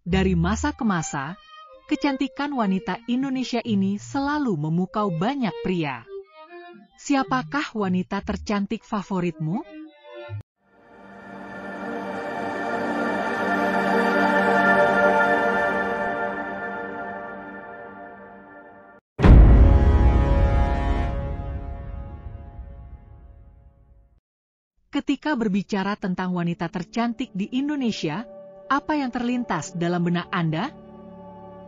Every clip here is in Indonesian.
Dari masa ke masa, kecantikan wanita Indonesia ini selalu memukau banyak pria. Siapakah wanita tercantik favoritmu? Ketika berbicara tentang wanita tercantik di Indonesia, apa yang terlintas dalam benak Anda?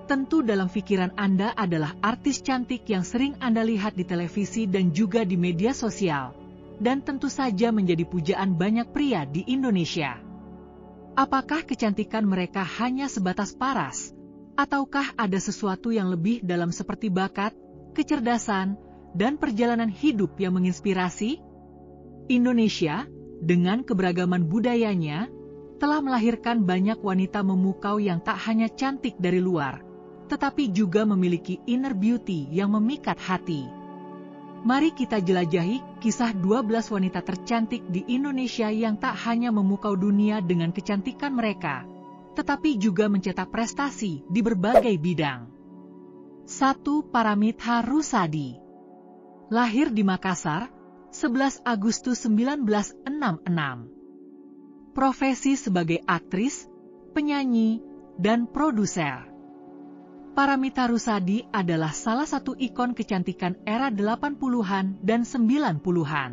Tentu dalam pikiran Anda adalah artis cantik yang sering Anda lihat di televisi dan juga di media sosial, dan tentu saja menjadi pujaan banyak pria di Indonesia. Apakah kecantikan mereka hanya sebatas paras, ataukah ada sesuatu yang lebih dalam seperti bakat, kecerdasan, dan perjalanan hidup yang menginspirasi? Indonesia, dengan keberagaman budayanya, telah melahirkan banyak wanita memukau yang tak hanya cantik dari luar, tetapi juga memiliki inner beauty yang memikat hati. Mari kita jelajahi kisah 12 wanita tercantik di Indonesia yang tak hanya memukau dunia dengan kecantikan mereka, tetapi juga mencetak prestasi di berbagai bidang. 1. Paramitha Rusady. Lahir di Makassar, 11 Agustus 1966. Profesi sebagai aktris, penyanyi, dan produser. Paramitha Rusady adalah salah satu ikon kecantikan era 80-an dan 90-an.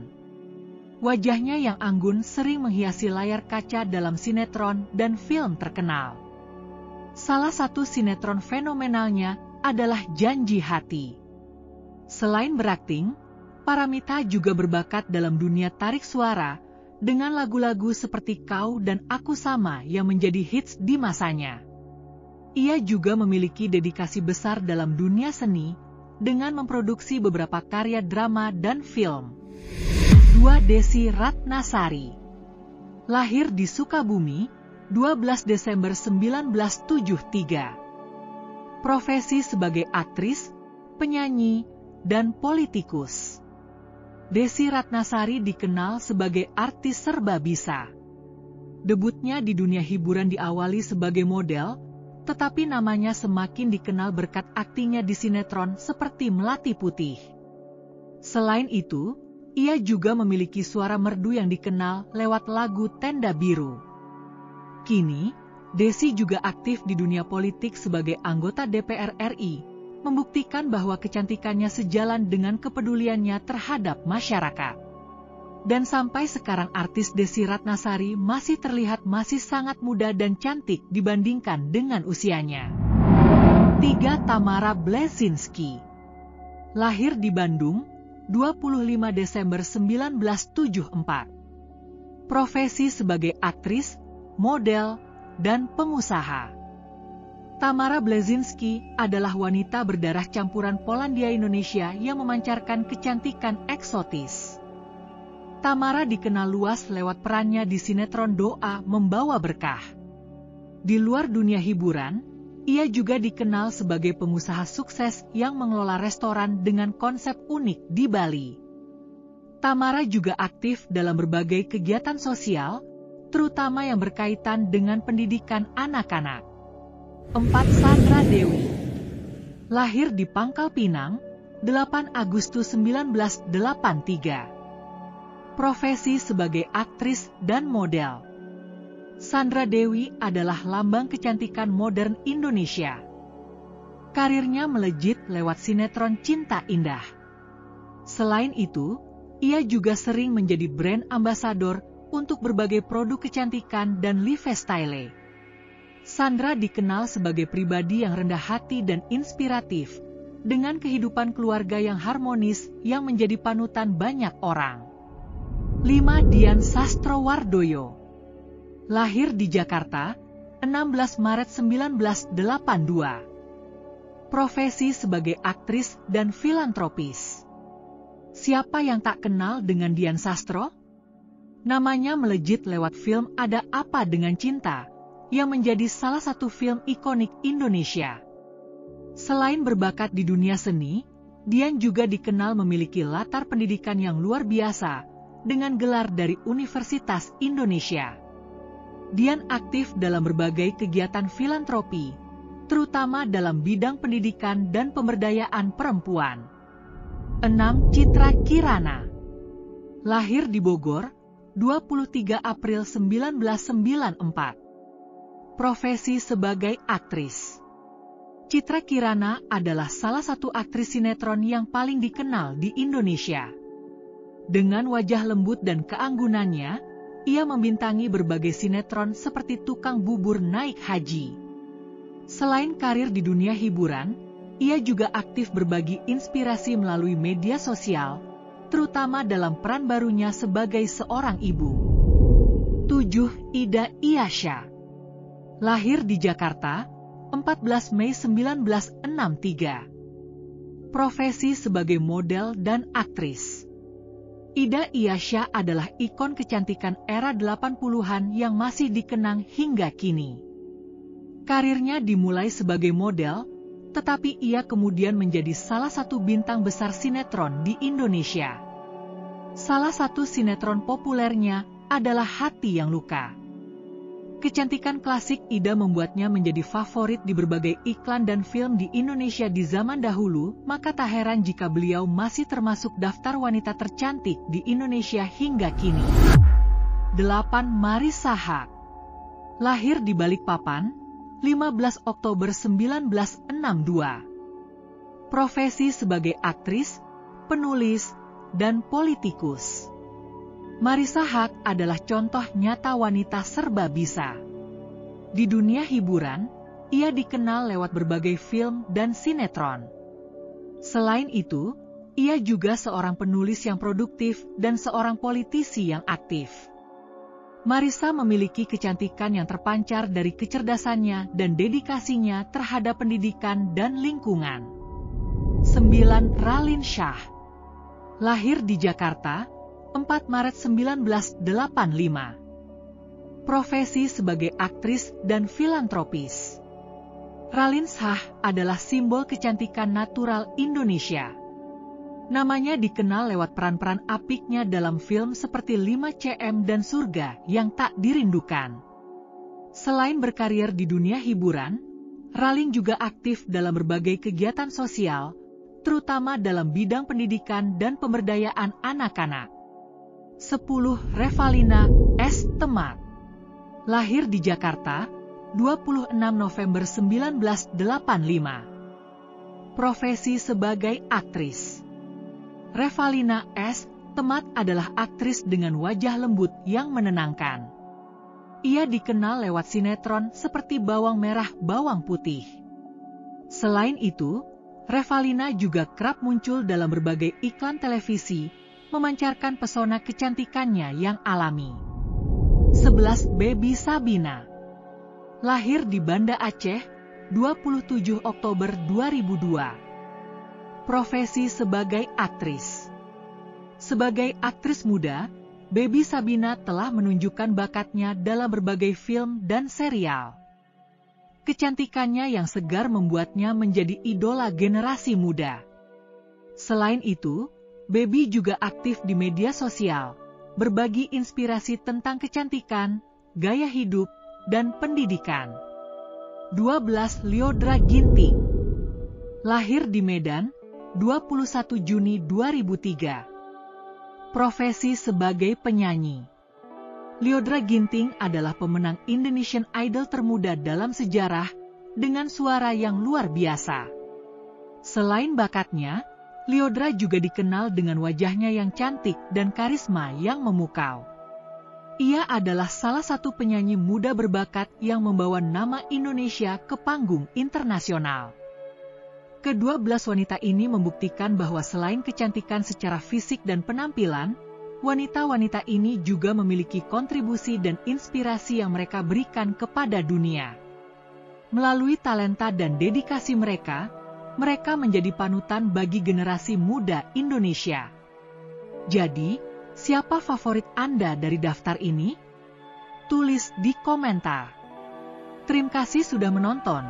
Wajahnya yang anggun sering menghiasi layar kaca dalam sinetron dan film terkenal. Salah satu sinetron fenomenalnya adalah Janji Hati. Selain berakting, Paramitha juga berbakat dalam dunia tarik suara dengan lagu-lagu seperti Kau dan Aku Sama yang menjadi hits di masanya. Ia juga memiliki dedikasi besar dalam dunia seni dengan memproduksi beberapa karya drama dan film. 2. Desi Ratnasari. Lahir di Sukabumi, 12 Desember 1973. Profesi sebagai aktris, penyanyi, dan politikus. Desi Ratnasari dikenal sebagai artis serba bisa. Debutnya di dunia hiburan diawali sebagai model, tetapi namanya semakin dikenal berkat aktingnya di sinetron seperti Melati Putih. Selain itu, ia juga memiliki suara merdu yang dikenal lewat lagu Tenda Biru. Kini, Desi juga aktif di dunia politik sebagai anggota DPR RI, membuktikan bahwa kecantikannya sejalan dengan kepeduliannya terhadap masyarakat. Dan sampai sekarang artis Desi Ratnasari masih terlihat masih sangat muda dan cantik dibandingkan dengan usianya. 3. Tamara Bleszynsky. Lahir di Bandung, 25 Desember 1974. Profesi sebagai aktris, model, dan pengusaha. Tamara Bleszynsky adalah wanita berdarah campuran Polandia Indonesia yang memancarkan kecantikan eksotis. Tamara dikenal luas lewat perannya di sinetron Doa Membawa Berkah. Di luar dunia hiburan, ia juga dikenal sebagai pengusaha sukses yang mengelola restoran dengan konsep unik di Bali. Tamara juga aktif dalam berbagai kegiatan sosial, terutama yang berkaitan dengan pendidikan anak-anak. 4. Sandra Dewi. Lahir di Pangkal Pinang, 8 Agustus 1983. Profesi sebagai aktris dan model. Sandra Dewi adalah lambang kecantikan modern Indonesia. Karirnya melejit lewat sinetron Cinta Indah. Selain itu, ia juga sering menjadi brand ambassador untuk berbagai produk kecantikan dan lifestyle. Sandra dikenal sebagai pribadi yang rendah hati dan inspiratif, dengan kehidupan keluarga yang harmonis yang menjadi panutan banyak orang. 5. Dian Sastrowardoyo. Lahir di Jakarta, 16 Maret 1982. Profesi sebagai aktris dan filantropis. Siapa yang tak kenal dengan Dian Sastro? Namanya melejit lewat film Ada Apa Dengan Cinta, yang menjadi salah satu film ikonik Indonesia. Selain berbakat di dunia seni, Dian juga dikenal memiliki latar pendidikan yang luar biasa, dengan gelar dari Universitas Indonesia. Dian aktif dalam berbagai kegiatan filantropi, terutama dalam bidang pendidikan dan pemberdayaan perempuan. 6. Citra Kirana. Lahir di Bogor, 23 April 1994. Profesi sebagai aktris. Citra Kirana adalah salah satu aktris sinetron yang paling dikenal di Indonesia. Dengan wajah lembut dan keanggunannya, ia membintangi berbagai sinetron seperti Tukang Bubur Naik Haji. Selain karir di dunia hiburan, ia juga aktif berbagi inspirasi melalui media sosial, terutama dalam peran barunya sebagai seorang ibu. 7. Ida Iyasya. Lahir di Jakarta, 14 Mei 1963. Profesi sebagai model dan aktris. Ida Iyasya adalah ikon kecantikan era 80-an yang masih dikenang hingga kini. Karirnya dimulai sebagai model, tetapi ia kemudian menjadi salah satu bintang besar sinetron di Indonesia. Salah satu sinetron populernya adalah Hati Yang Luka. Kecantikan klasik Ida membuatnya menjadi favorit di berbagai iklan dan film di Indonesia di zaman dahulu, maka tak heran jika beliau masih termasuk daftar wanita tercantik di Indonesia hingga kini. 8. Marissa Haque. Lahir di Balikpapan, 15 Oktober 1962. Profesi sebagai aktris, penulis, dan politikus. Marissa Haque adalah contoh nyata wanita serba bisa. Di dunia hiburan, ia dikenal lewat berbagai film dan sinetron. Selain itu, ia juga seorang penulis yang produktif dan seorang politisi yang aktif. Marissa memiliki kecantikan yang terpancar dari kecerdasannya dan dedikasinya terhadap pendidikan dan lingkungan. 9. Raline Shah. Lahir di Jakarta, 4 Maret 1985. Profesi sebagai aktris dan filantropis. Raline Shah adalah simbol kecantikan natural Indonesia. Namanya dikenal lewat peran-peran apiknya dalam film seperti 5cm dan Surga yang Tak Dirindukan. Selain berkarir di dunia hiburan, Raline juga aktif dalam berbagai kegiatan sosial, terutama dalam bidang pendidikan dan pemberdayaan anak-anak. 10. Revalina S. Temat. Lahir di Jakarta, 26 November 1985. Profesi sebagai aktris. Revalina S. Temat adalah aktris dengan wajah lembut yang menenangkan. Ia dikenal lewat sinetron seperti Bawang Merah Bawang Putih. Selain itu, Revalina juga kerap muncul dalam berbagai iklan televisi, memancarkan pesona kecantikannya yang alami. 11. Baby Sabina. Lahir di Banda Aceh, 27 Oktober 2002. Profesi sebagai aktris. Sebagai aktris muda, Baby Sabina telah menunjukkan bakatnya dalam berbagai film dan serial. Kecantikannya yang segar membuatnya menjadi idola generasi muda. Selain itu, Baby juga aktif di media sosial, berbagi inspirasi tentang kecantikan, gaya hidup, dan pendidikan. 12. Lyodra Ginting. Lahir di Medan, 21 Juni 2003. Profesi sebagai penyanyi. Lyodra Ginting adalah pemenang Indonesian Idol termuda dalam sejarah, dengan suara yang luar biasa. Selain bakatnya, Lyodra juga dikenal dengan wajahnya yang cantik dan karisma yang memukau. Ia adalah salah satu penyanyi muda berbakat yang membawa nama Indonesia ke panggung internasional. Ke-12 wanita ini membuktikan bahwa selain kecantikan secara fisik dan penampilan, wanita-wanita ini juga memiliki kontribusi dan inspirasi yang mereka berikan kepada dunia. Melalui talenta dan dedikasi mereka menjadi panutan bagi generasi muda Indonesia. Jadi, siapa favorit Anda dari daftar ini? Tulis di komentar. Terima kasih sudah menonton.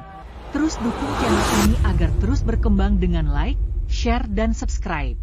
Terus dukung channel ini agar terus berkembang dengan like, share, dan subscribe.